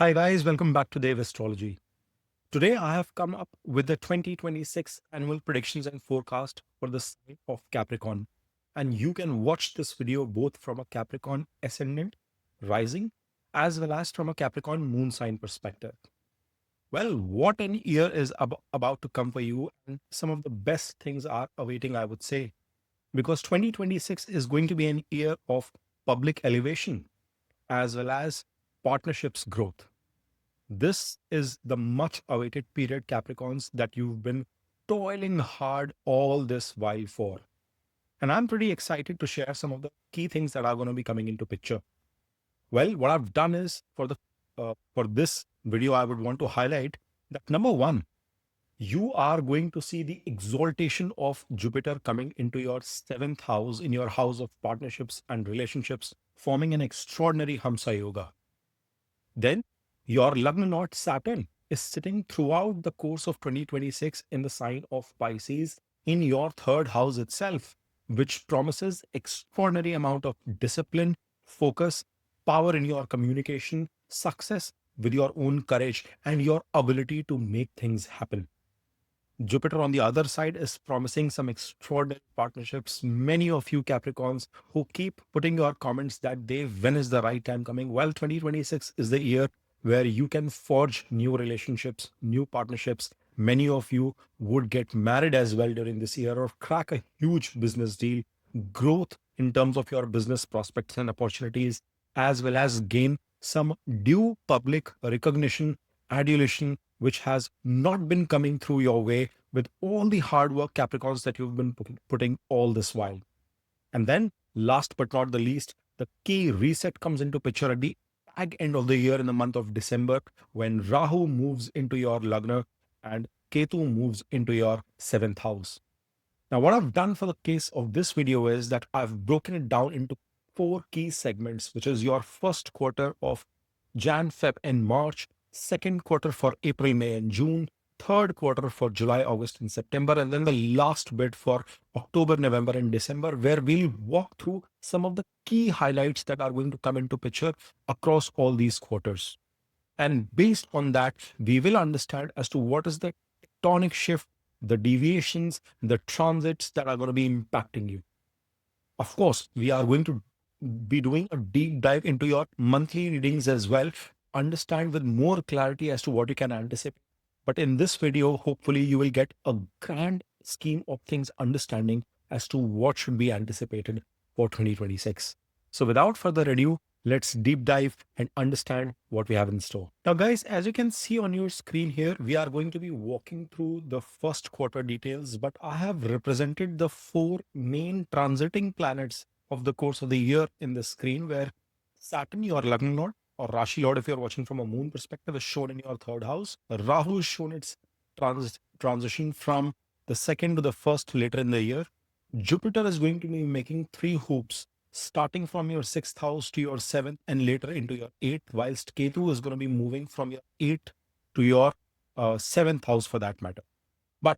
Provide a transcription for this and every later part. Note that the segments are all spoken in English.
Hi guys, welcome back to Vedic Astrology. Today I have come up with the 2026 annual predictions and forecast for the sign of Capricorn. And you can watch this video both from a Capricorn ascendant, rising, as well as from a Capricorn moon sign perspective. Well, what an year is about to come for you, and some of the best things are awaiting, I would say, because 2026 is going to be an year of public elevation as well as partnerships growth. This is the much awaited period, Capricorns, that you've been toiling hard all this while for. And I'm pretty excited to share some of the key things that are going to be coming into picture. Well, what I've done is for this video, I would want to highlight that number one, you are going to see the exaltation of Jupiter coming into your seventh house in your house of partnerships and relationships, forming an extraordinary Hamsa Yoga. Then your Lagna Lord Saturn is sitting throughout the course of 2026 in the sign of Pisces in your third house itself, which promises extraordinary amount of discipline, focus, power in your communication, success with your own courage, and your ability to make things happen. Jupiter on the other side is promising some extraordinary partnerships. Many of you Capricorns who keep putting your comments that when is the right time coming? Well, 2026 is the year where you can forge new relationships, new partnerships. Many of you would get married as well during this year or crack a huge business deal, growth in terms of your business prospects and opportunities, as well as gain some due public recognition, adulation, which has not been coming through your way with all the hard work, Capricorns, that you've been putting all this while. And then, last but not the least, the key reset comes into picture at the end of the year in the month of December when Rahu moves into your Lagna and Ketu moves into your seventh house. Now, what I've done for the case of this video is that I've broken it down into four key segments, which is your first quarter of Jan, Feb, and March, second quarter for April, May, and June, third quarter for July, August, and September, and then the last bit for October, November, and December, where we'll walk through some of the key highlights that are going to come into picture across all these quarters. And based on that, we will understand as to what is the tectonic shift, the deviations, the transits that are going to be impacting you. Of course, we are going to be doing a deep dive into your monthly readings as well, understand with more clarity as to what you can anticipate. But in this video, hopefully you will get a grand scheme of things understanding as to what should be anticipated for 2026. So without further ado, let's deep dive and understand what we have in store. Now, guys, as you can see on your screen here, we are going to be walking through the first quarter details, but I have represented the four main transiting planets of the course of the year in the screen, where Saturn, your Lagna Lord, or Rashi Lord, if you're watching from a moon perspective, is shown in your third house. Rahu is shown its transition from the second to the first later in the year. Jupiter is going to be making three hoops, starting from your sixth house to your seventh and later into your eighth, whilst Ketu is going to be moving from your eighth to your seventh house for that matter. But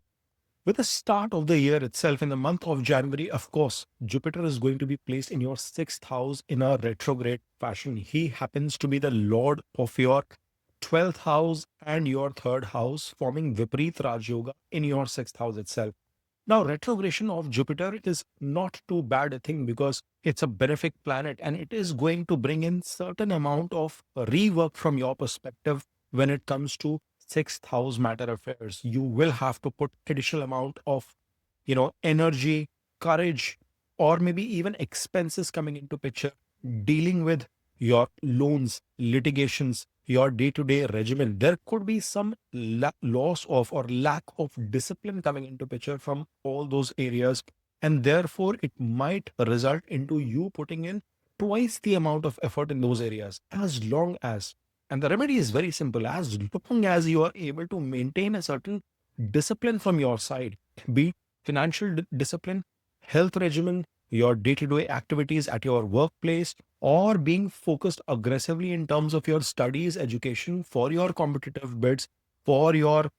with the start of the year itself, in the month of January, of course, Jupiter is going to be placed in your sixth house in a retrograde fashion. He happens to be the lord of your 12th house and your third house, forming Viparit Raj Yoga in your sixth house itself. Now, retrogression of Jupiter is not too bad a thing because it's a benefic planet and it is going to bring in certain amount of rework from your perspective when it comes to sixth house matter affairs. You will have to put additional amount of, energy, courage, or maybe even expenses coming into picture, dealing with your loans, litigations, your day-to-day regimen. There could be some loss of or lack of discipline coming into picture from all those areas, and therefore it might result into you putting in twice the amount of effort in those areas. As long as, and the remedy is very simple, as long as you are able to maintain a certain discipline from your side, be it financial discipline, health regimen, your day-to-day activities at your workplace, or being focused aggressively in terms of your studies, education for your competitive bids, for your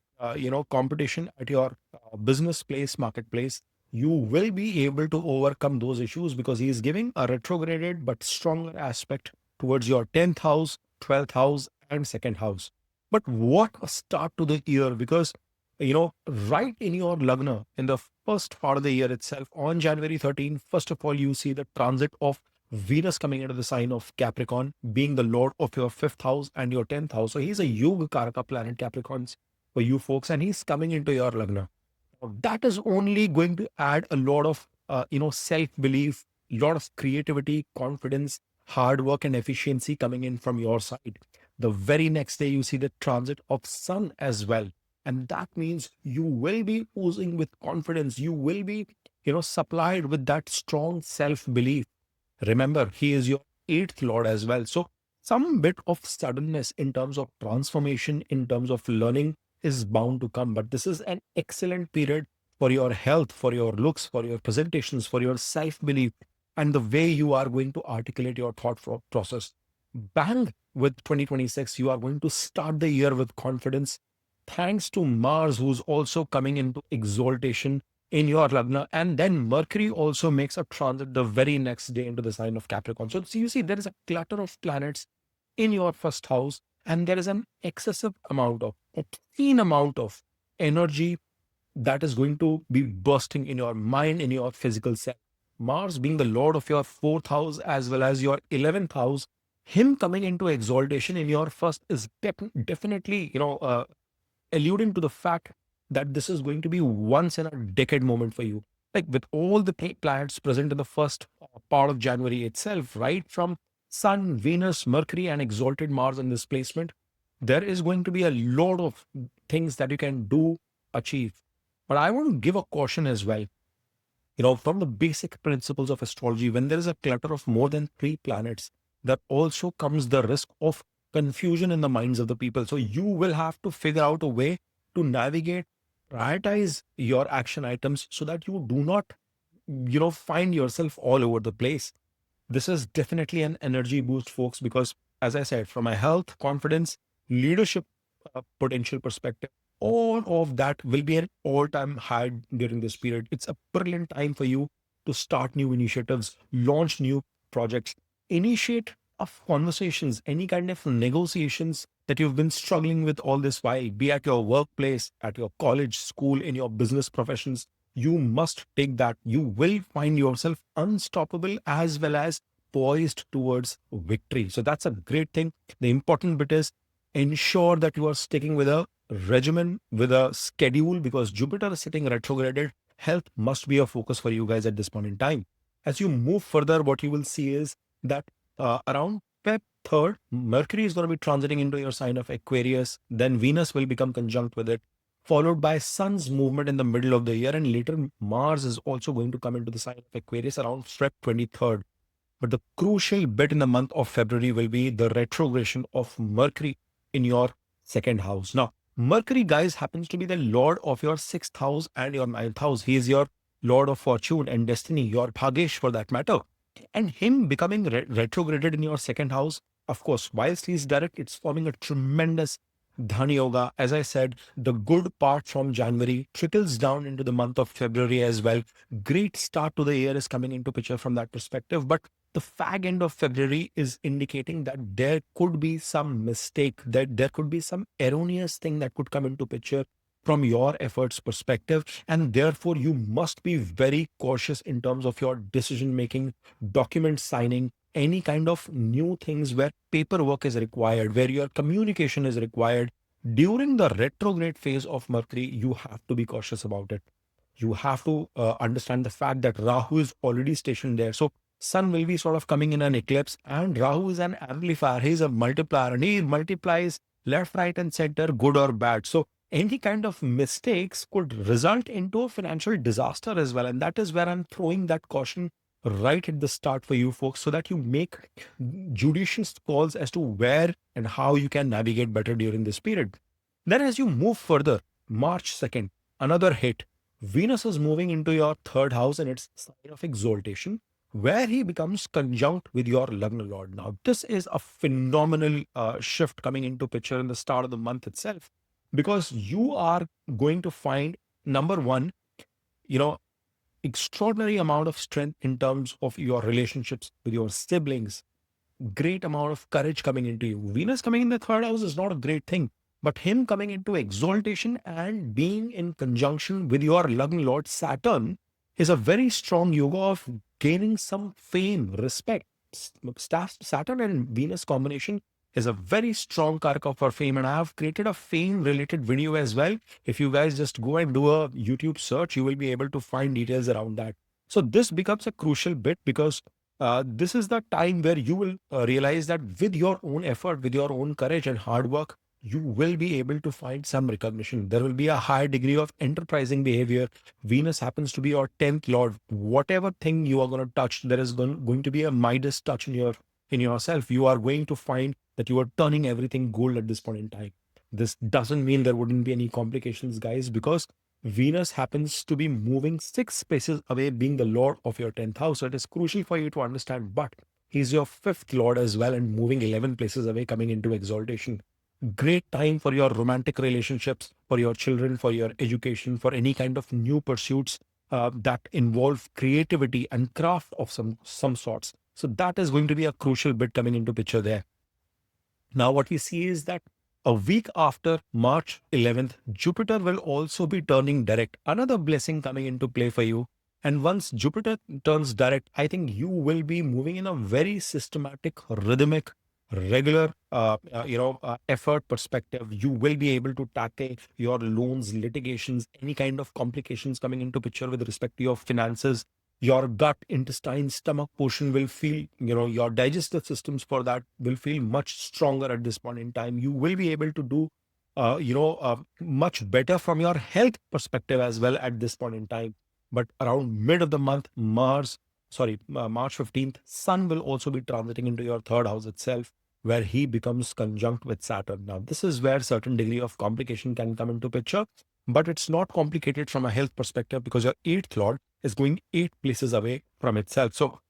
competition at your business place, marketplace, you will be able to overcome those issues because he is giving a retrograded but stronger aspect towards your 10th house, 12th house, and second house. But what a start to the year, because right in your lagna, in the first part of the year itself, on January 13th, first of all, you see the transit of Venus coming into the sign of Capricorn, being the lord of your fifth house and your 10th house. So he's a Yuga Karaka planet, Capricorns, for you folks, and he's coming into your lagna. That is only going to add a lot of self belief, lot of creativity, confidence, hard work, and efficiency coming in from your side. The very next day, you see the transit of Sun as well, and that means you will be oozing with confidence. You will be supplied with that strong self belief. Remember, he is your eighth lord as well. So some bit of suddenness in terms of transformation, in terms of learning, is bound to come. But this is an excellent period for your health, for your looks, for your presentations, for your self belief, and the way you are going to articulate your process. Bang with 2026, you are going to start the year with confidence, thanks to Mars, who's also coming into exaltation in your Lagna. And then Mercury also makes a transit the very next day into the sign of Capricorn. So you see, there is a clutter of planets in your first house, and there is an excessive amount of, obscene amount of energy that is going to be bursting in your mind, in your physical self. Mars being the lord of your fourth house as well as your 11th house, him coming into exaltation in your first is definitely, alluding to the fact that this is going to be once in a decade moment for you. Like with all the planets present in the first part of January itself, right from Sun, Venus, Mercury, and exalted Mars in this placement, there is going to be a lot of things that you can do, achieve. But I want to give a caution as well. From the basic principles of astrology, when there is a clutter of more than three planets, there also comes the risk of confusion in the minds of the people. So you will have to figure out a way to navigate, prioritize your action items so that you do not, find yourself all over the place. This is definitely an energy boost, folks, because as I said, from a health, confidence, leadership potential perspective, all of that will be an all-time high during this period. It's a brilliant time for you to start new initiatives, launch new projects, initiate of conversations, any kind of negotiations that you've been struggling with all this while, be at your workplace, at your college, school, in your business professions. You must take that. You will find yourself unstoppable as well as poised towards victory. So that's a great thing. The important bit is ensure that you are sticking with a regimen, with a schedule, because Jupiter is sitting retrograded. Health must be a focus for you guys at this point in time. As you move further, what you will see is that around Feb 3rd, Mercury is going to be transiting into your sign of Aquarius. Then Venus will become conjunct with it, followed by Sun's movement in the middle of the year. And later, Mars is also going to come into the sign of Aquarius around Feb 23rd. But the crucial bit in the month of February will be the retrogression of Mercury in your second house. Now, Mercury, guys, happens to be the lord of your sixth house and your ninth house. He is your lord of fortune and destiny, your Bhagesh for that matter. And him becoming retrograded in your second house, of course, whilst he's direct, it's forming a tremendous Dhani Yoga. As I said, the good part from January trickles down into the month of February as well. Great start to the year is coming into picture from that perspective. But the fag end of February is indicating that there could be some mistake, that there could be some erroneous thing that could come into picture from your efforts perspective. And therefore, you must be very cautious in terms of your decision making, document signing, any kind of new things where paperwork is required, where your communication is required. During the retrograde phase of Mercury, you have to be cautious about it. You have to understand the fact that Rahu is already stationed there. So Sun will be sort of coming in an eclipse, and Rahu is an amplifier. He's a multiplier and he multiplies left, right, and center, good or bad. So any kind of mistakes could result into a financial disaster as well. And that is where I'm throwing that caution right at the start for you folks, so that you make judicious calls as to where and how you can navigate better during this period. Then as you move further, March 2nd, another hit. Venus is moving into your third house and its sign of exaltation, where he becomes conjunct with your Lagna Lord. Now, this is a phenomenal shift coming into picture in the start of the month itself, because you are going to find, number one, extraordinary amount of strength in terms of your relationships with your siblings, great amount of courage coming into you. Venus coming in the third house is not a great thing, but him coming into exaltation and being in conjunction with your Lagna Lord Saturn is a very strong yoga of gaining some fame, respect. Saturn and Venus combination is a very strong karaka for fame, and I have created a fame related video as well. If you guys just go and do a YouTube search, you will be able to find details around that. So this becomes a crucial bit because this is the time where you will realize that with your own effort, with your own courage and hard work, you will be able to find some recognition. There will be a high degree of enterprising behavior. Venus happens to be your 10th lord. Whatever thing you are going to touch, there is going to be a Midas touch in yourself. You are going to find that you are turning everything gold at this point in time. This doesn't mean there wouldn't be any complications, guys, because Venus happens to be moving 6 spaces away, being the lord of your 10th house. So it is crucial for you to understand. But he's your 5th lord as well and moving 11 places away, coming into exaltation. Great time for your romantic relationships, for your children, for your education, for any kind of new pursuits that involve creativity and craft of some sorts. So that is going to be a crucial bit coming into picture there. Now, what we see is that a week after March 11th, Jupiter will also be turning direct. Another blessing coming into play for you. And once Jupiter turns direct, I think you will be moving in a very systematic, rhythmic, regular, effort perspective. You will be able to tackle your loans, litigations, any kind of complications coming into picture with respect to your finances. Your gut, intestine, stomach portion will feel, your digestive systems for that will feel much stronger at this point in time. You will be able to do, much better from your health perspective as well at this point in time. But around mid of the month, March 15th, Sun will also be transiting into your third house itself, where he becomes conjunct with Saturn. Now, this is where certain degree of complication can come into picture, but it's not complicated from a health perspective because your eighth lord is going 8 places away from itself. So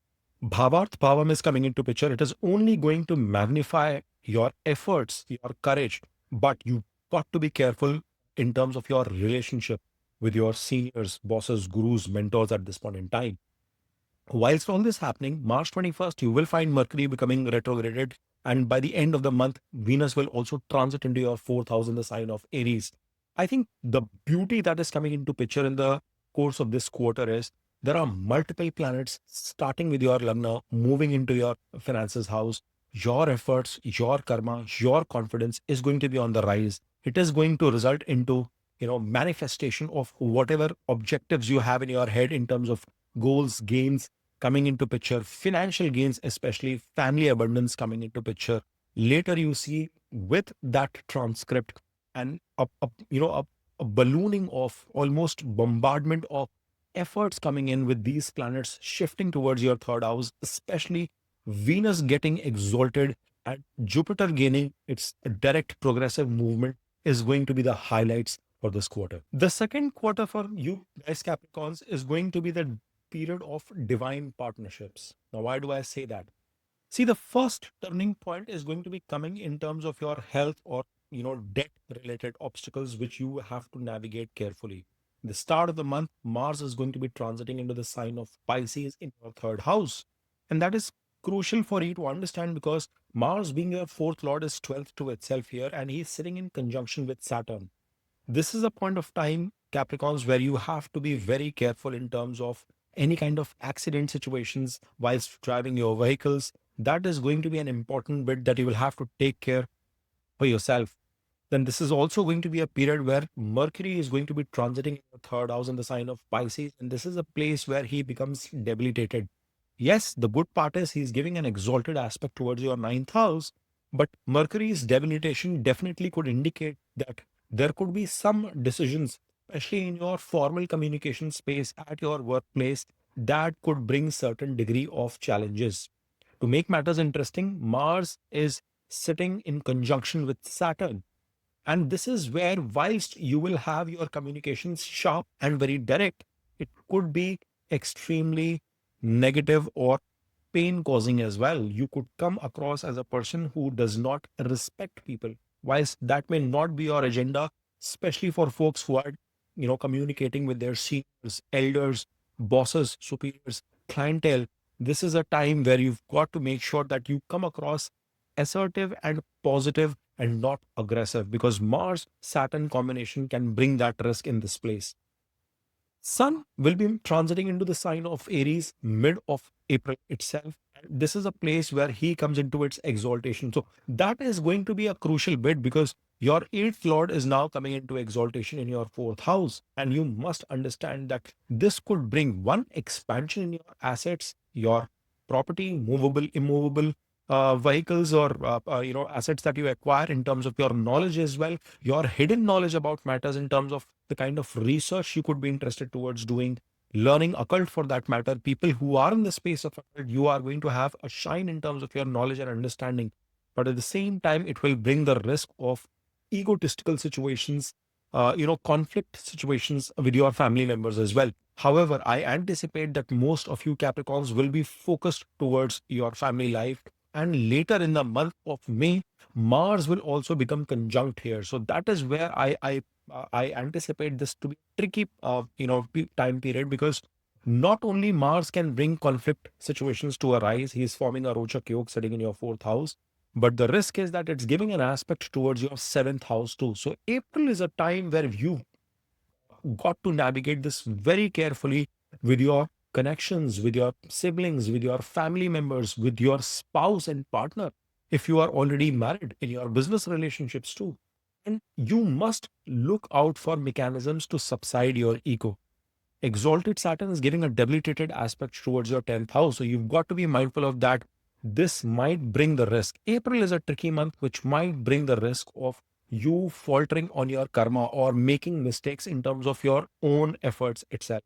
Bhavarth Bhavam is coming into picture. It is only going to magnify your efforts, your courage, but you got to be careful in terms of your relationship with your seniors, bosses, gurus, mentors at this point in time. Whilst all this happening, March 21st, you will find Mercury becoming retrograded. And by the end of the month, Venus will also transit into your fourth house in the sign of Aries. I think the beauty that is coming into picture in the course of this quarter is there are multiple planets starting with your Lagna, moving into your finances house. Your efforts, your karma, your confidence is going to be on the rise. It is going to result into, manifestation of whatever objectives you have in your head in terms of goals, gains coming into picture, financial gains, especially family abundance coming into picture. Later, you see with that transcript and a ballooning of almost bombardment of efforts coming in with these planets shifting towards your third house, especially Venus getting exalted and Jupiter gaining its direct progressive movement is going to be the highlights for this quarter. The second quarter for you guys Capricorns is going to be the period of divine partnerships. Now, why do I say that? See, the first turning point is going to be coming in terms of your health or debt related obstacles which you have to navigate carefully. The start of the month, Mars is going to be transiting into the sign of Pisces in your third house. And that is crucial for you to understand because Mars being your fourth lord is 12th to itself here and he's sitting in conjunction with Saturn. This is a point of time, Capricorns, where you have to be very careful in terms of any kind of accident situations whilst driving your vehicles. That is going to be an important bit that you will have to take care for yourself. Then this is also going to be a period where Mercury is going to be transiting in the third house in the sign of Pisces. And this is a place where he becomes debilitated. Yes, the good part is he's giving an exalted aspect towards your ninth house, but Mercury's debilitation definitely could indicate that there could be some decisions, especially in your formal communication space at your workplace, that could bring certain degree of challenges. To make matters interesting, Mars is sitting in conjunction with Saturn. And this is where, whilst you will have your communications sharp and very direct, it could be extremely negative or pain causing as well. You could come across as a person who does not respect people. Whilst that may not be your agenda, especially for folks who are, communicating with their seniors, elders, bosses, superiors, clientele, this is a time where you've got to make sure that you come across assertive and positive and not aggressive, because Mars Saturn combination can bring that risk in this place. Sun will be transiting into the sign of Aries mid of April itself. This is a place where he comes into its exaltation. So that is going to be a crucial bit, because your eighth lord is now coming into exaltation in your fourth house. And you must understand that this could bring one expansion in your assets, your property, movable, immovable, vehicles, or assets that you acquire, in terms of your knowledge as well, your hidden knowledge about matters, in terms of the kind of research you could be interested towards doing, learning occult for that matter. People who are in the space of occult, you are going to have a shine in terms of your knowledge and understanding. But at the same time, it will bring the risk of egotistical situations, conflict situations with your family members as well. However, I anticipate that most of you Capricorns will be focused towards your family life. And later in the month of May, Mars will also become conjunct here. So that is where I anticipate this to be tricky, time period, because not only Mars can bring conflict situations to arise, he is forming a Rochak Yog sitting in your fourth house, but the risk is that it's giving an aspect towards your seventh house too. So April is a time where you got to navigate this very carefully with your connections, with your siblings, with your family members, with your spouse and partner. If you are already married, in your business relationships too. And you must look out for mechanisms to subside your ego. Exalted Saturn is giving a debilitated aspect towards your 10th house. So you've got to be mindful of that. This might bring the risk. April is a tricky month, which might bring the risk of you faltering on your karma or making mistakes in terms of your own efforts itself.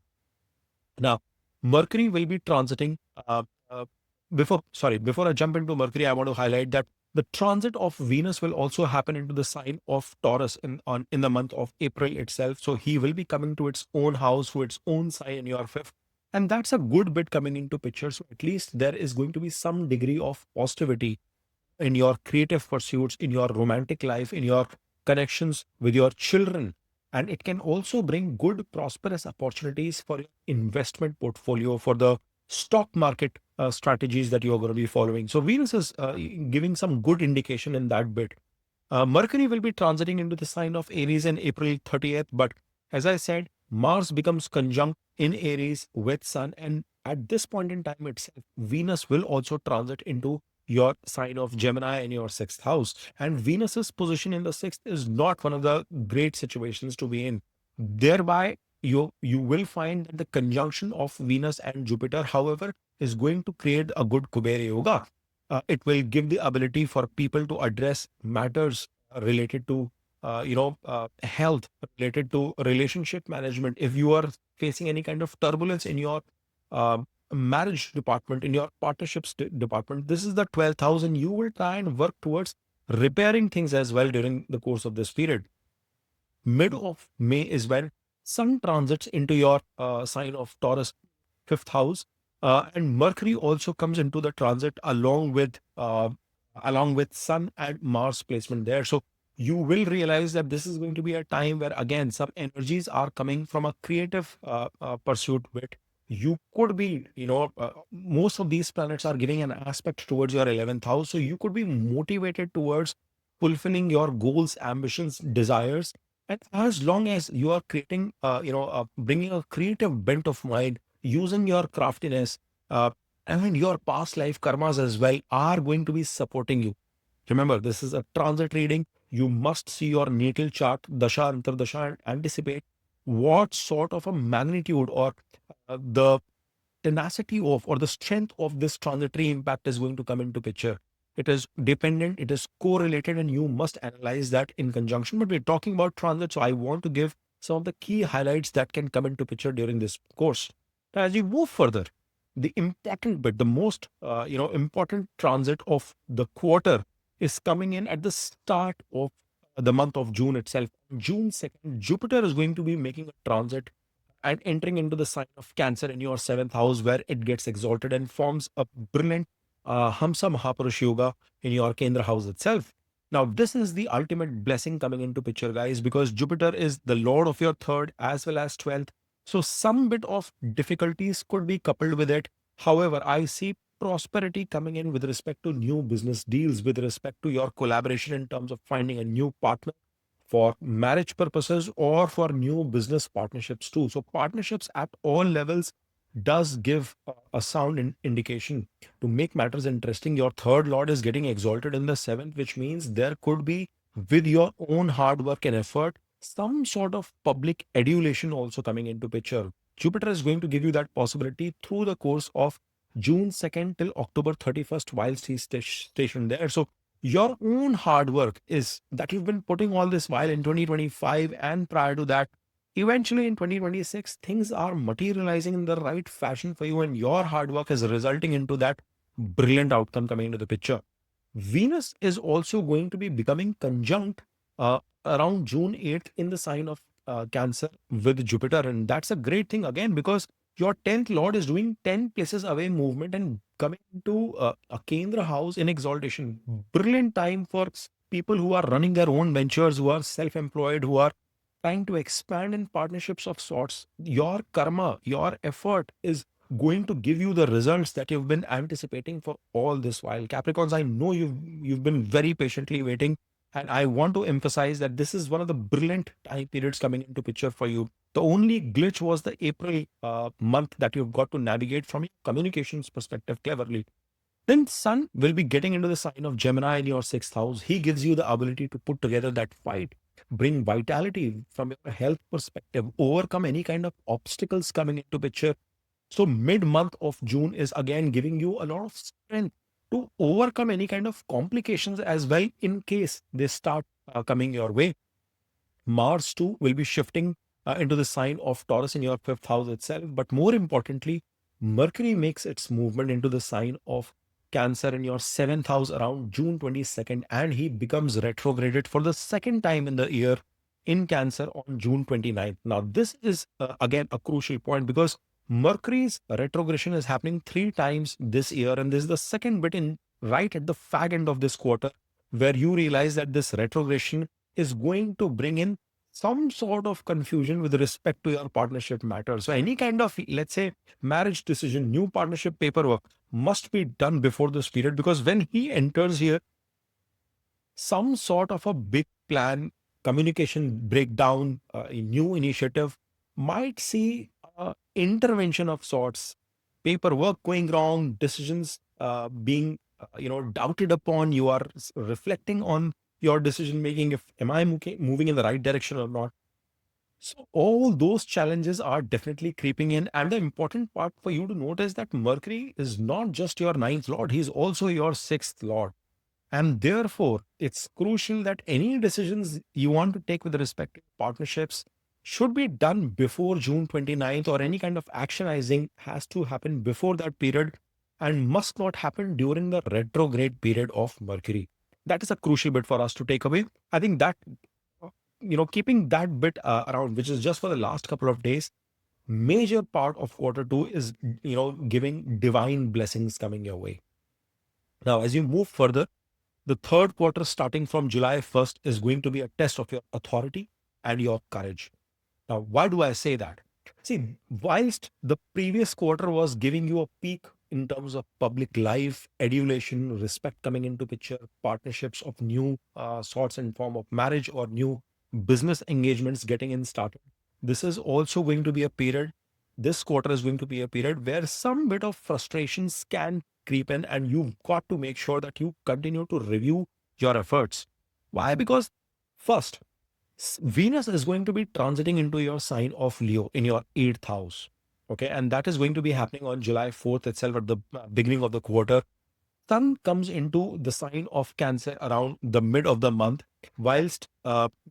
Now, Mercury will be transiting. Before I jump into Mercury, I want to highlight that the transit of Venus will also happen into the sign of Taurus in the month of April itself. So he will be coming to its own house, to its own sign in your fifth. And that's a good bit coming into picture. So at least there is going to be some degree of positivity in your creative pursuits, in your romantic life, in your connections with your children. And it can also bring good, prosperous opportunities for your investment portfolio, for the stock market strategies that you're going to be following. So Venus is giving some good indication in that bit. Mercury will be transiting into the sign of Aries in April 30th. But as I said, Mars becomes conjunct in Aries with Sun. And at this point in time itself, Venus will also transit into your sign of Gemini in your sixth house. And Venus's position in the sixth is not one of the great situations to be in. Thereby, you will find that the conjunction of Venus and Jupiter, however, is going to create a good Kubera Yoga. It will give the ability for people to address matters related to health, related to relationship management. If you are facing any kind of turbulence in your uh, marriage department, in your partnerships department, this is the 12th house, and you will try and work towards repairing things as well during the course of this period. Mid of May is when Sun transits into your sign of Taurus, fifth house, and Mercury also comes into the transit along with Sun and Mars placement there. So you will realize that this is going to be a time where again some energies are coming from a creative pursuit. Bit you could be, most of these planets are giving an aspect towards your 11th house, so you could be motivated towards fulfilling your goals, ambitions, desires. And as long as you are creating, bringing a creative bent of mind, using your craftiness, and your past life karmas as well are going to be supporting you. Remember, this is a transit reading. You must see your natal chart, dasha, antardasha, and anticipate what sort of a magnitude or the tenacity of or the strength of this transitory impact is going to come into picture. It is dependent, it is correlated, and you must analyze that in conjunction. But we're talking about transit, so I want to give some of the key highlights that can come into picture during this course. Now, as you move further, the important bit, the most important transit of the quarter is coming in at the start of the month of June itself. June 2nd, Jupiter is going to be making a transit and entering into the sign of Cancer in your seventh house, where it gets exalted and forms a brilliant Hamsa Mahapurush Yoga in your Kendra house itself. Now, this is the ultimate blessing coming into picture, guys, because Jupiter is the lord of your third as well as 12th. So, some bit of difficulties could be coupled with it. However, I see prosperity coming in with respect to new business deals, with respect to your collaboration in terms of finding a new partner for marriage purposes or for new business partnerships too. So partnerships at all levels does give a sound indication. To make matters interesting, your third lord is getting exalted in the seventh, which means there could be, with your own hard work and effort, some sort of public adulation also coming into picture. Jupiter is going to give you that possibility through the course of June 2nd till October 31st whilst he's stationed there. So your own hard work is that you've been putting all this while in 2025 and prior to that, eventually in 2026 things are materializing in the right fashion for you, and your hard work is resulting into that brilliant outcome coming into the picture. Venus is also going to be becoming conjunct around June 8th in the sign of Cancer with Jupiter. And that's a great thing again, because your 10th Lord is doing 10 places away movement and coming to a Kendra house in exaltation. Brilliant time for people who are running their own ventures, who are self employed, who are trying to expand in partnerships of sorts. Your karma, your effort is going to give you the results that you've been anticipating for all this while. Capricorns, I know you've been very patiently waiting, and I want to emphasize that this is one of the brilliant time periods coming into picture for you. The only glitch was the April month that you've got to navigate from a communications perspective cleverly. Then Sun will be getting into the sign of Gemini in your sixth house. He gives you the ability to put together that fight, bring vitality from your health perspective, overcome any kind of obstacles coming into picture. So mid month of June is again giving you a lot of strength to overcome any kind of complications as well in case they start coming your way. Mars too will be shifting into the sign of Taurus in your fifth house itself. But more importantly, Mercury makes its movement into the sign of Cancer in your seventh house around June 22nd, and he becomes retrograded for the second time in the year in Cancer on June 29th. Now, this is again a crucial point because Mercury's retrogression is happening three times this year, and this is the second bit in right at the fag end of this quarter where you realize that this retrogression is going to bring in some sort of confusion with respect to your partnership matters. So any kind of, let's say, marriage decision, new partnership paperwork must be done before this period, because when he enters here, some sort of a big plan, communication breakdown, a new initiative might see intervention of sorts, paperwork going wrong, decisions being doubted upon. You are reflecting on your decision making, if am I moving in the right direction or not. So all those challenges are definitely creeping in. And the important part for you to note is that Mercury is not just your ninth lord, he's also your sixth lord. And therefore, it's crucial that any decisions you want to take with respect to partnerships should be done before June 29th, or any kind of actionizing has to happen before that period and must not happen during the retrograde period of Mercury. That is a crucial bit for us to take away. I think that, keeping that bit around, which is just for the last couple of days, major part of quarter two is, giving divine blessings coming your way. Now, as you move further, the third quarter, starting from July 1st, is going to be a test of your authority and your courage. Now, why do I say that? See, whilst the previous quarter was giving you a peak in terms of public life, adulation, respect coming into picture, partnerships of new sorts in form of marriage or new business engagements getting in started, this is also going to be a period. This quarter is going to be a period where some bit of frustrations can creep in, and you've got to make sure that you continue to review your efforts. Why? Because first, Venus is going to be transiting into your sign of Leo in your eighth house. Okay. And that is going to be happening on July 4th itself at the beginning of the quarter. Sun comes into the sign of Cancer around the mid of the month, whilst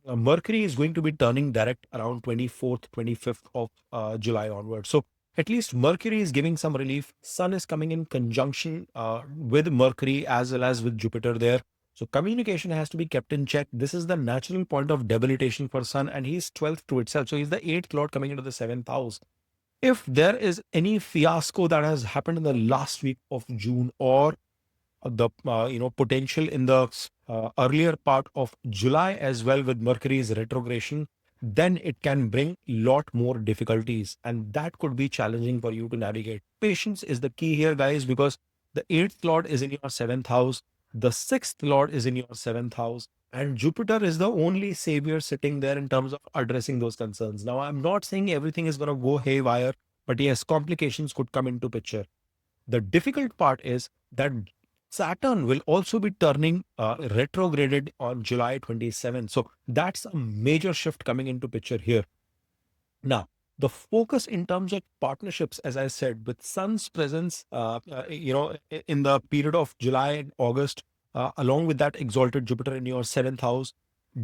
Mercury is going to be turning direct around 24th, 25th of July onwards. So at least Mercury is giving some relief. Sun is coming in conjunction with Mercury as well as with Jupiter there. So communication has to be kept in check. This is the natural point of debilitation for Sun, and he's 12th to itself. So he's the eighth lord coming into the seventh house. If there is any fiasco that has happened in the last week of June, or the potential in the earlier part of July as well with Mercury's retrogression, then it can bring lot more difficulties, and that could be challenging for you to navigate. Patience is the key here, guys, because the eighth lord is in your seventh house, the sixth lord is in your seventh house, and Jupiter is the only savior sitting there in terms of addressing those concerns. Now, I'm not saying everything is going to go haywire, but yes, complications could come into picture. The difficult part is that Saturn will also be turning retrograded on July 27th. So that's a major shift coming into picture here. Now, the focus in terms of partnerships, as I said, with Sun's presence, in the period of July and August, along with that exalted Jupiter in your seventh house,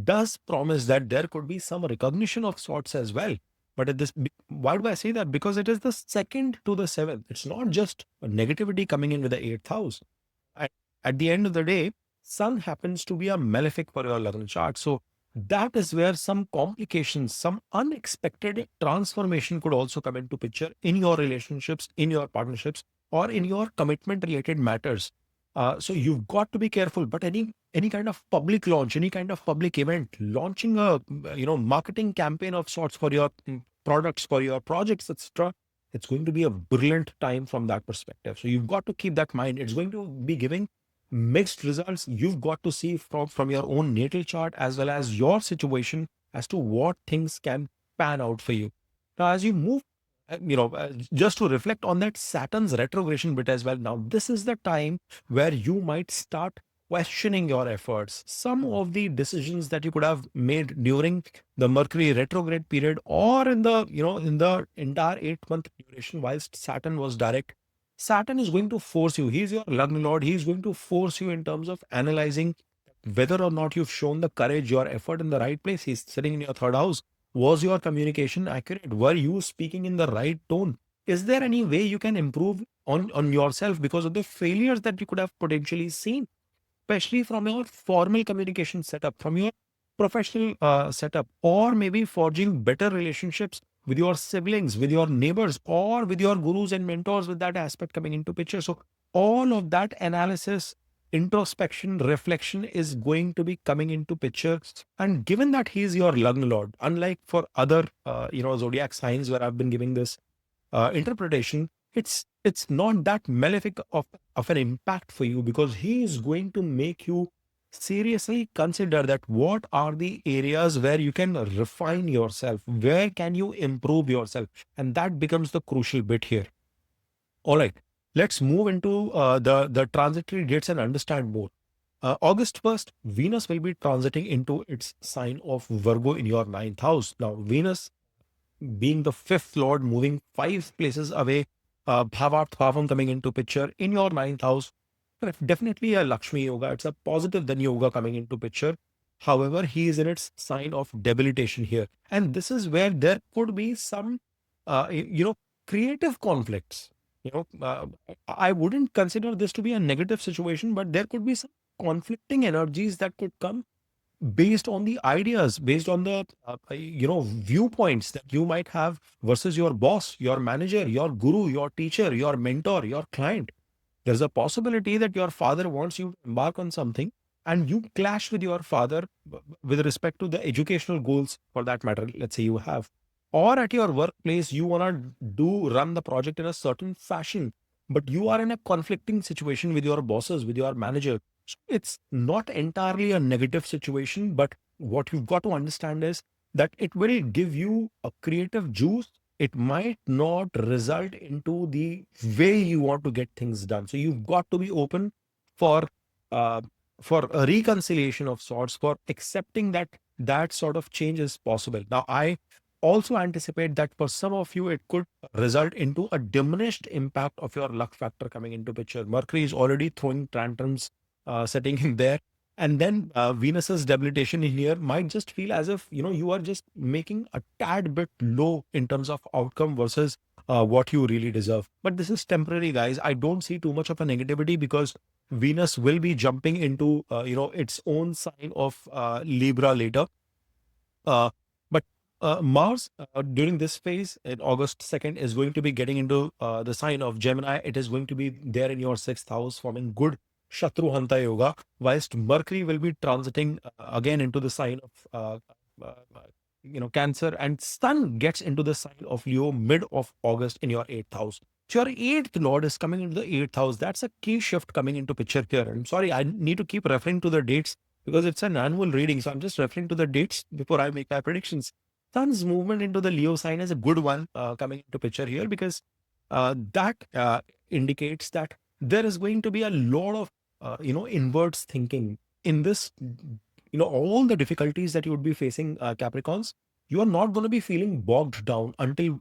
does promise that there could be some recognition of sorts as well. But why do I say that? Because it is the second to the seventh. It's not just a negativity coming in with the eighth house. At, at the end of the day, Sun happens to be a malefic for your Lagna chart. So that is where some complications, some unexpected transformation could also come into picture in your relationships, in your partnerships, or in your commitment related matters. So you've got to be careful. But any kind of public launch, any kind of public event, launching a marketing campaign of sorts for your products, for your projects, etc., it's going to be a brilliant time from that perspective. So you've got to keep that in mind. It's going to be giving mixed results. You've got to see from your own natal chart as well as your situation as to what things can pan out for you. Now, as you move, just to reflect on that Saturn's retrogression bit as well. Now, this is the time where you might start questioning your efforts. Some of the decisions that you could have made during the Mercury retrograde period, or in the entire 8 month duration whilst Saturn was direct, Saturn is going to force you. He's your Lagna Lord. He's going to force you in terms of analyzing whether or not you've shown the courage, your effort in the right place. He's sitting in your third house. Was your communication accurate? Were you speaking in the right tone? Is there any way you can improve on yourself because of the failures that you could have potentially seen, especially from your formal communication setup, from your professional setup, or maybe forging better relationships with your siblings, with your neighbors, or with your gurus and mentors, with that aspect coming into picture. So all of that analysis, introspection, reflection is going to be coming into picture. And given that he is your Lagna Lord, unlike for other zodiac signs where I've been giving this interpretation, it's not that malefic of an impact for you, because he is going to make you seriously consider that what are the areas where you can refine yourself, where can you improve yourself, and that becomes the crucial bit here. All right, let's move into the transitory dates and understand more. August 1st, Venus will be transiting into its sign of Virgo in your ninth house. Now, Venus being the fifth lord, moving 5 places away, Bhavat Bhavam coming into picture in your ninth house. Definitely a Lakshmi yoga. It's a positive Dhan yoga coming into picture. However, he is in its sign of debilitation here. And this is where there could be some, creative conflicts. I wouldn't consider this to be a negative situation, but there could be some conflicting energies that could come based on the ideas, based on the viewpoints that you might have versus your boss, your manager, your guru, your teacher, your mentor, your client. There's a possibility that your father wants you to embark on something and you clash with your father with respect to the educational goals, for that matter, let's say you have. Or at your workplace, you want to run the project in a certain fashion, but you are in a conflicting situation with your bosses, with your manager. So it's not entirely a negative situation, but what you've got to understand is that it will give you a creative juice. It might not result into the way you want to get things done. So you've got to be open for uh, for a reconciliation of sorts, for accepting that that sort of change is possible. Now, I also anticipate that for some of you, it could result into a diminished impact of your luck factor coming into picture. Mercury is already throwing tantrums, setting in there. And then Venus's debilitation in here might just feel as if, you are just making a tad bit low in terms of outcome versus what you really deserve. But this is temporary, guys. I don't see too much of a negativity because Venus will be jumping into, its own sign of Libra later. But Mars during this phase in August 2nd is going to be getting into the sign of Gemini. It is going to be there in your sixth house, forming good Shatru Hanta Yoga, whilst Mercury will be transiting again into the sign of Cancer, and Sun gets into the sign of Leo mid of August in your eighth house. So your eighth lord is coming into the eighth house. That's a key shift coming into picture here. I'm sorry, I need to keep referring to the dates because it's an annual reading. So I'm just referring to the dates before I make my predictions. Sun's movement into the Leo sign is a good one coming into picture here because that indicates that there is going to be a lot of inwards thinking in this. All the difficulties that you would be facing, Capricorns, you are not going to be feeling bogged down until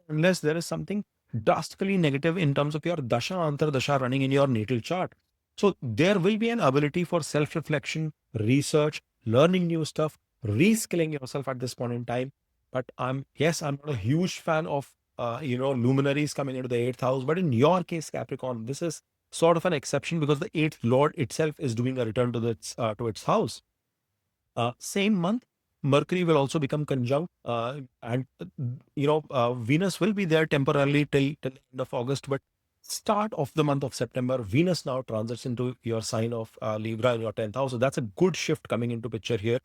unless there is something drastically negative in terms of your dasha antar dasha running in your natal chart. So there will be an ability for self reflection, research, learning new stuff, reskilling yourself at this point in time. But I'm not a huge fan of luminaries coming into the eighth house. But in your case, Capricorn, this is sort of an exception because the eighth lord itself is doing a return to its house. Same month, Mercury will also become conjunct, and Venus will be there temporarily till the end of August. But start of the month of September, Venus now transits into your sign of Libra in your 10th house. So that's a good shift coming into picture here.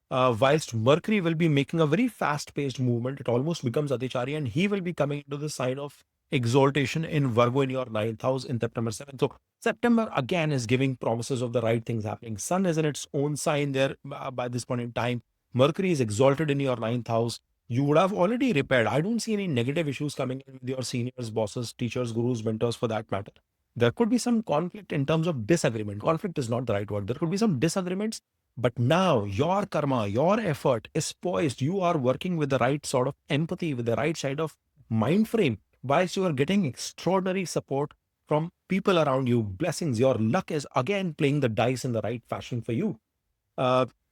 Whilst Mercury will be making a very fast-paced movement, it almost becomes Adichari, and he will be coming into the sign of exaltation in Virgo in your ninth house in September 7th. So September again is giving promises of the right things happening. Sun is in its own sign there by this point in time. Mercury is exalted in your ninth house. You would have already repaired. I don't see any negative issues coming in with your seniors, bosses, teachers, gurus, mentors for that matter. There could be some conflict in terms of disagreement. Conflict is not the right word. There could be some disagreements, but now your karma, your effort is poised. You are working with the right sort of empathy, with the right side of mind frame, whilst you are getting extraordinary support from people around you, blessings. Your luck is again playing the dice in the right fashion for you.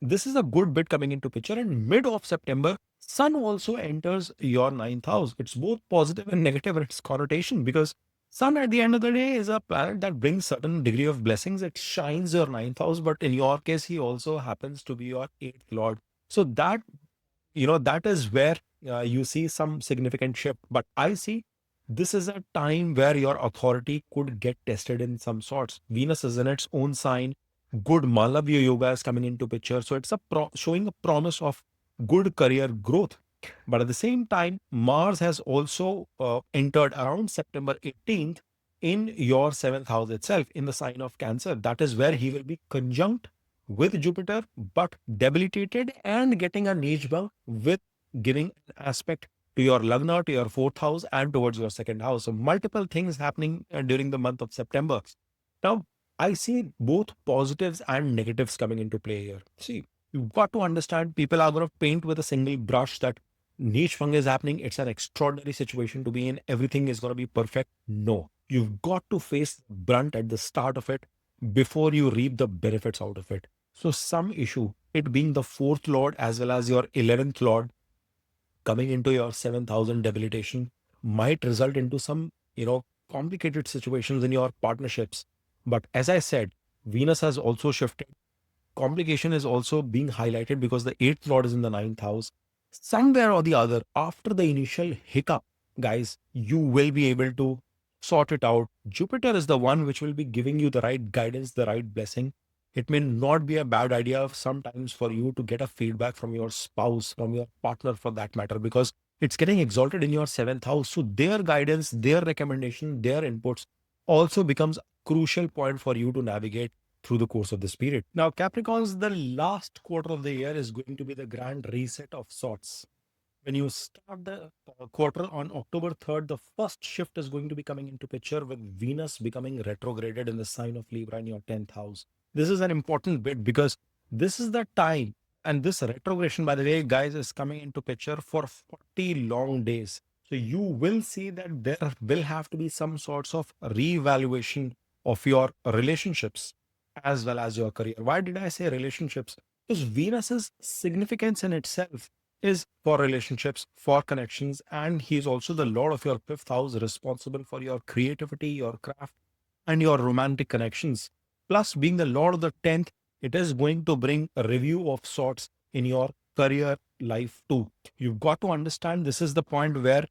This is a good bit coming into picture. And mid of September, Sun also enters your ninth house. It's both positive and negative in its connotation because Sun at the end of the day is a planet that brings certain degree of blessings. It shines your ninth house, but in your case, he also happens to be your eighth lord. So that is where you see some significant shift. But I see this is a time where your authority could get tested in some sorts. Venus is in its own sign. Good Malavya yoga is coming into picture. So it's showing a promise of good career growth. But at the same time, Mars has also entered around September 18th in your seventh house itself in the sign of Cancer. That is where he will be conjunct with Jupiter, but debilitated and getting a niche bang with giving an aspect to your Lagna, to your fourth house, and towards your second house. So multiple things happening during the month of September. Now, I see both positives and negatives coming into play here. See, you've got to understand people are going to paint with a single brush that niche fung is happening. It's an extraordinary situation to be in. Everything is going to be perfect. No, you've got to face the brunt at the start of it before you reap the benefits out of it. So some issue, it being the fourth lord as well as your 11th lord coming into your 7,000 debilitation might result into some, complicated situations in your partnerships. But as I said, Venus has also shifted. Complication is also being highlighted because the eighth lord is in the ninth house. Somewhere or the other, after the initial hiccup, guys, you will be able to sort it out. Jupiter is the one which will be giving you the right guidance, the right blessing. It may not be a bad idea sometimes for you to get a feedback from your spouse, from your partner for that matter, because it's getting exalted in your seventh house. So their guidance, their recommendation, their inputs also becomes a crucial point for you to navigate through the course of this period. Now, Capricorns, the last quarter of the year is going to be the grand reset of sorts. When you start the quarter on October 3rd, the first shift is going to be coming into picture with Venus becoming retrograded in the sign of Libra in your 10th house. This is an important bit because this is the time, and this retrogression, by the way, guys, is coming into picture for 40 long days. So you will see that there will have to be some sorts of reevaluation of your relationships as well as your career. Why did I say relationships? Because Venus's significance in itself is for relationships, for connections, and he's also the lord of your fifth house, responsible for your creativity, your craft, and your romantic connections. Plus, being the lord of the 10th, it is going to bring a review of sorts in your career life too. You've got to understand this is the point where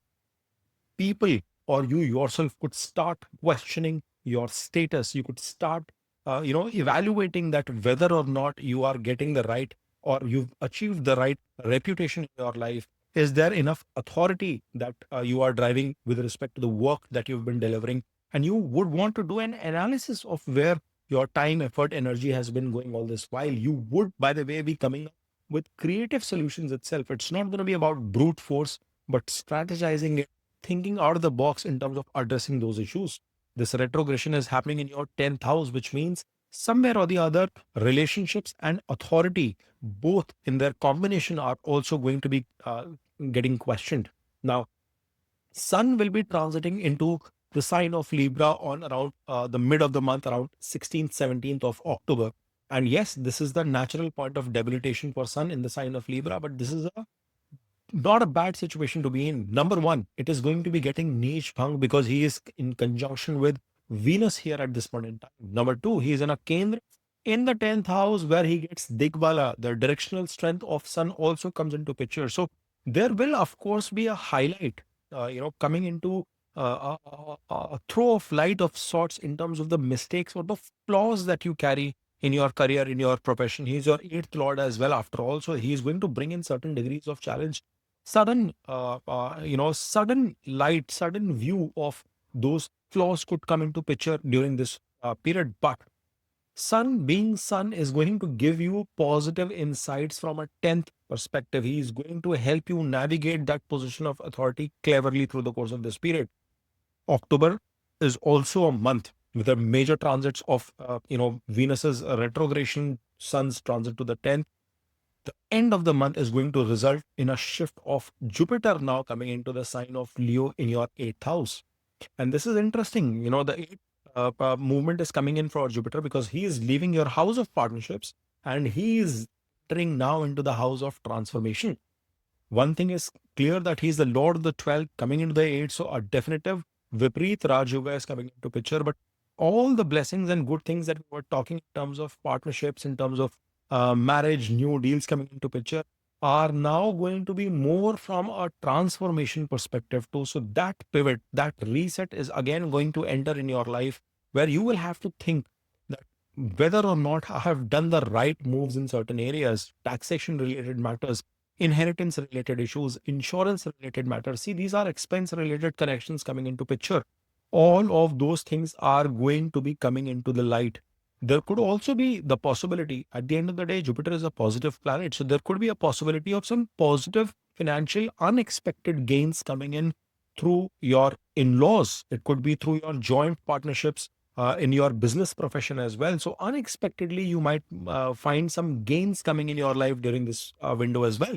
people or you yourself could start questioning your status. You could start, evaluating that whether or not you are getting the right or you've achieved the right reputation in your life? Is there enough authority that you are driving with respect to the work that you've been delivering? And you would want to do an analysis of where your time, effort, energy has been going all this while. You would, by the way, be coming up with creative solutions itself. It's not going to be about brute force, but strategizing it, thinking out of the box in terms of addressing those issues. This retrogression is happening in your 10th house, which means somewhere or the other, relationships and authority, both in their combination, are also going to be getting questioned. Now, Sun will be transiting into the sign of Libra on around the mid of the month, around 16th, 17th of October. And yes, this is the natural point of debilitation for Sun in the sign of Libra, but this is not a bad situation to be in. Number one, it is going to be getting niche bhang because he is in conjunction with Venus here at this point in time. Number two, he is in a Kendra in the 10th house where he gets Digbala. The directional strength of Sun also comes into picture. So there will, of course, be a highlight, coming into a throw of light of sorts in terms of the mistakes or the flaws that you carry in your career, in your profession. He's your eighth lord as well, after all. So he's going to bring in certain degrees of challenge, sudden light, sudden view of those flaws could come into picture during this period. But Sun, being Sun, is going to give you positive insights from a 10th perspective. He is going to help you navigate that position of authority cleverly through the course of this period. October is also a month with a major transits of, Venus's retrogression, Sun's transit to the 10th. The end of the month is going to result in a shift of Jupiter now coming into the sign of Leo in your 8th house. And this is interesting. The movement is coming in for Jupiter because he is leaving your house of partnerships and he is entering now into the house of transformation. One thing is clear, that he's the Lord of the 12th coming into the 8th. So a definitive Vipreet Raj Yoga is coming into picture. But all the blessings and good things that we were talking in terms of partnerships, in terms of marriage, new deals coming into picture, are now going to be more from a transformation perspective too. So that pivot, that reset is again going to enter in your life, where you will have to think that whether or not I have done the right moves in certain areas, taxation related matters, inheritance related issues, insurance related matters. See, these are expense related connections coming into picture. All of those things are going to be coming into the light. There could also be the possibility, at the end of the day, Jupiter is a positive planet. So there could be a possibility of some positive financial unexpected gains coming in through your in-laws. It could be through your joint partnerships in your business profession as well. So unexpectedly, you might find some gains coming in your life during this window as well.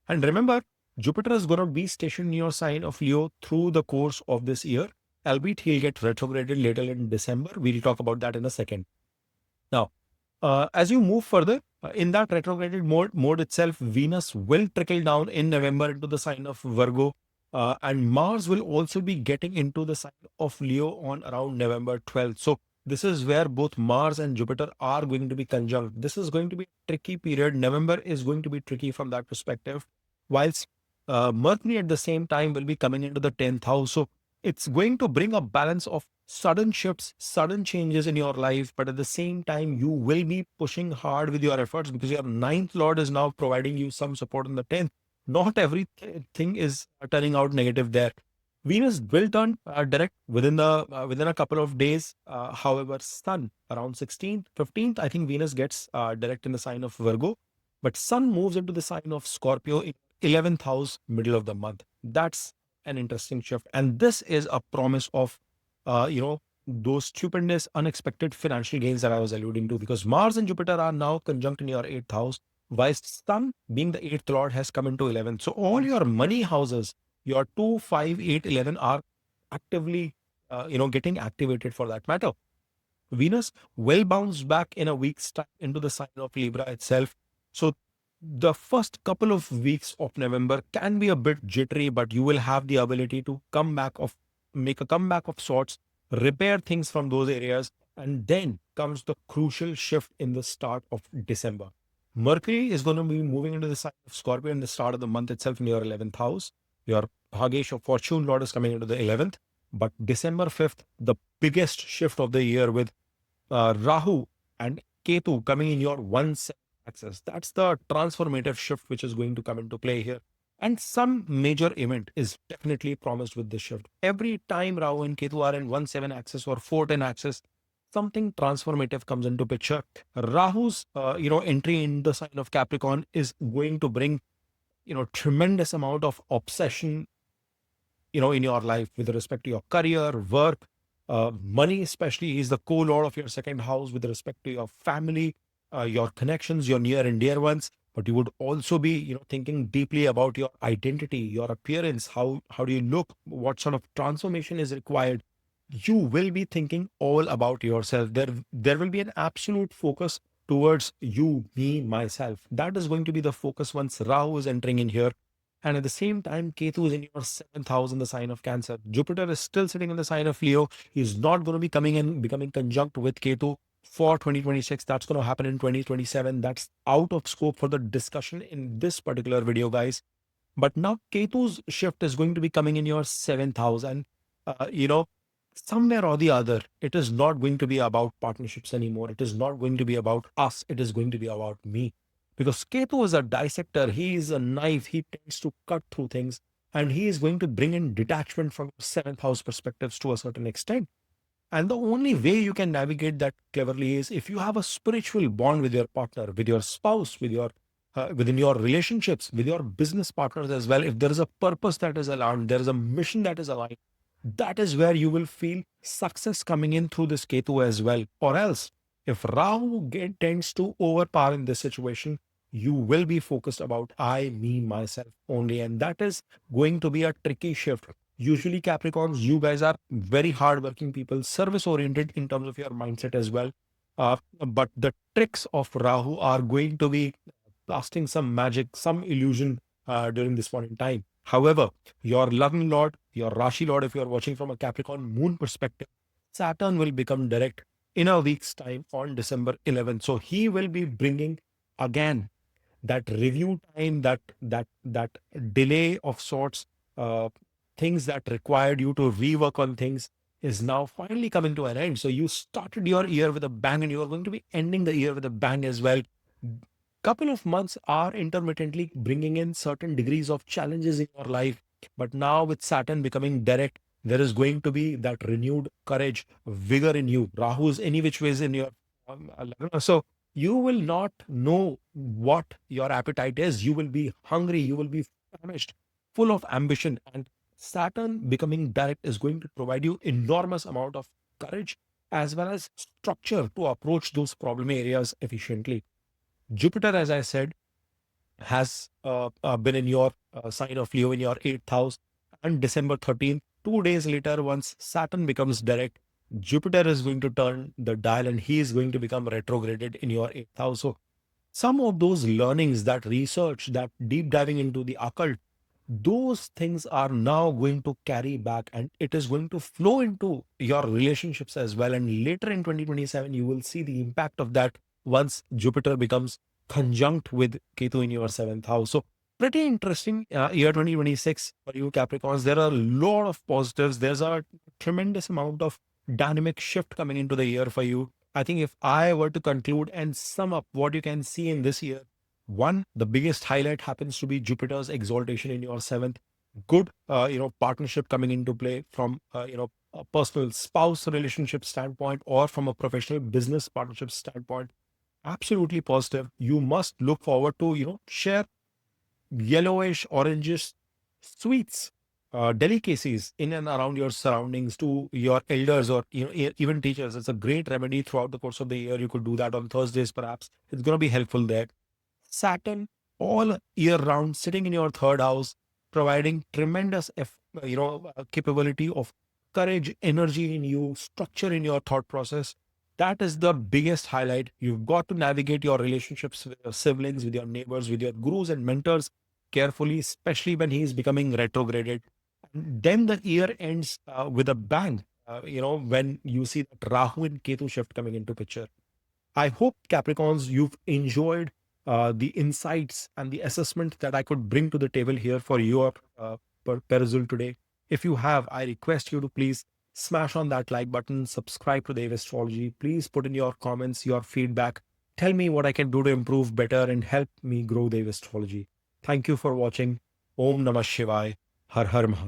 And remember, Jupiter is going to be stationed in your sign of Leo through the course of this year, albeit he'll get retrograded later in December. We'll talk about that in a second. Now, as you move further in that retrograded mode itself, Venus will trickle down in November into the sign of Virgo, and Mars will also be getting into the sign of Leo on around November 12th. So this is where both Mars and Jupiter are going to be conjunct. This is going to be a tricky period. November is going to be tricky from that perspective, whilst Mercury at the same time will be coming into the 10th house. So it's going to bring a balance of sudden shifts, sudden changes in your life, but at the same time, you will be pushing hard with your efforts because your ninth lord is now providing you some support in the 10th. Not everything is turning out negative there. Venus will turn direct within a couple of days. However, Sun around 16th, 15th, I think Venus gets direct in the sign of Virgo, but Sun moves into the sign of Scorpio in 11th house, middle of the month. That's an interesting shift, and this is a promise of those stupendous, unexpected financial gains that I was alluding to, because Mars and Jupiter are now conjunct in your 8th house, whilst Sun, being the 8th lord, has come into 11th. So all your money houses, your 2, 5, 8, 11 are actively, getting activated for that matter. Venus will bounce back in a week's time into the sign of Libra itself. So the first couple of weeks of November can be a bit jittery, but you will have the ability to make a comeback of sorts, repair things from those areas, and then comes the crucial shift in the start of December. Mercury is going to be moving into the sign of Scorpio in the start of the month itself in your 11th house. Your Bhagesh or Fortune Lord is coming into the 11th. But December 5th, the biggest shift of the year with Rahu and Ketu coming in your 1st axis. That's the transformative shift which is going to come into play here. And some major event is definitely promised with this shift. Every time Rahu and Ketu are in 1-7 axis or 4-10 axis, something transformative comes into picture. Rahu's entry in the sign of Capricorn is going to bring tremendous amount of obsession in your life with respect to your career, work, money. Especially is the co-lord of your second house with respect to your family, your connections, your near and dear ones. But you would also be thinking deeply about your identity, your appearance. How do you look? What sort of transformation is required? You will be thinking all about yourself. There will be an absolute focus towards you, me, myself. That is going to be the focus once Rahu is entering in here. And at the same time, Ketu is in your seventh house in the sign of Cancer. Jupiter is still sitting in the sign of Leo. He's not going to be coming in, becoming conjunct with Ketu for 2026. That's going to happen in 2027. That's out of scope for the discussion in this particular video, guys. But now Ketu's shift is going to be coming in your seventh house. And, somewhere or the other, it is not going to be about partnerships anymore. It is not going to be about us. It is going to be about me. Because Ketu is a dissector. He is a knife. He tends to cut through things. And he is going to bring in detachment from seventh house perspectives to a certain extent. And the only way you can navigate that cleverly is if you have a spiritual bond with your partner, with your spouse, with your within your relationships, with your business partners as well. If there is a purpose that is aligned, there is a mission that is aligned, that is where you will feel success coming in through this Ketu as well. Or else, if Rahu tends to overpower in this situation, you will be focused about I, me, myself only. And that is going to be a tricky shift. Usually, Capricorns, you guys are very hardworking people, service oriented in terms of your mindset as well. But the tricks of Rahu are going to be casting some magic, some illusion during this point in time. However, your loving lord, your Rashi lord, if you are watching from a Capricorn moon perspective, Saturn will become direct in a week's time on December 11th. So he will be bringing again that review time, that delay of sorts, uh, things that required you to rework on things is now finally coming to an end. So you started your year with a bang, and you are going to be ending the year with a bang as well. Couple of months are intermittently bringing in certain degrees of challenges in your life, but now with Saturn becoming direct, there is going to be that renewed courage, vigor in you. Rahu's any which ways in your Lagna. So you will not know what your appetite is. You will be hungry, you will be famished, full of ambition. And Saturn becoming direct is going to provide you enormous amount of courage as well as structure to approach those problem areas efficiently. Jupiter, as I said, has been in your sign of Leo in your eighth house. And December 13th, 2 days later, once Saturn becomes direct, Jupiter is going to turn the dial and he is going to become retrograded in your eighth house. So, some of those learnings, that research, that deep diving into the occult, those things are now going to carry back and it is going to flow into your relationships as well. And later in 2027, you will see the impact of that once Jupiter becomes conjunct with Ketu in your seventh house. So, pretty interesting year 2026 for you, Capricorns. There are a lot of positives. There's a tremendous amount of dynamic shift coming into the year for you. I think if I were to conclude and sum up what you can see in this year, one, the biggest highlight happens to be Jupiter's exaltation in your seventh. Good, partnership coming into play from, a personal spouse relationship standpoint or from a professional business partnership standpoint. Absolutely positive. You must look forward to, share yellowish, orangish sweets, delicacies in and around your surroundings to your elders or even teachers. It's a great remedy throughout the course of the year. You could do that on Thursdays, perhaps. It's going to be helpful there. Saturn all year round sitting in your third house, providing tremendous capability of courage, energy in you, structure in your thought process. That is the biggest highlight. You've got to navigate your relationships with your siblings, with your neighbors, with your gurus and mentors carefully, especially when he is becoming retrograded. And then the year ends with a bang, when you see that Rahu and Ketu shift coming into picture. I hope, Capricorns, you've enjoyed the insights and the assessment that I could bring to the table here for your perusal today. If you have, I request you to please smash on that like button, subscribe to Dave Astrology. Please put in your comments, your feedback. Tell me what I can do to improve better and help me grow Dev astrology. Thank you for watching. Om Namah Shivaya. Har Har Mahadev.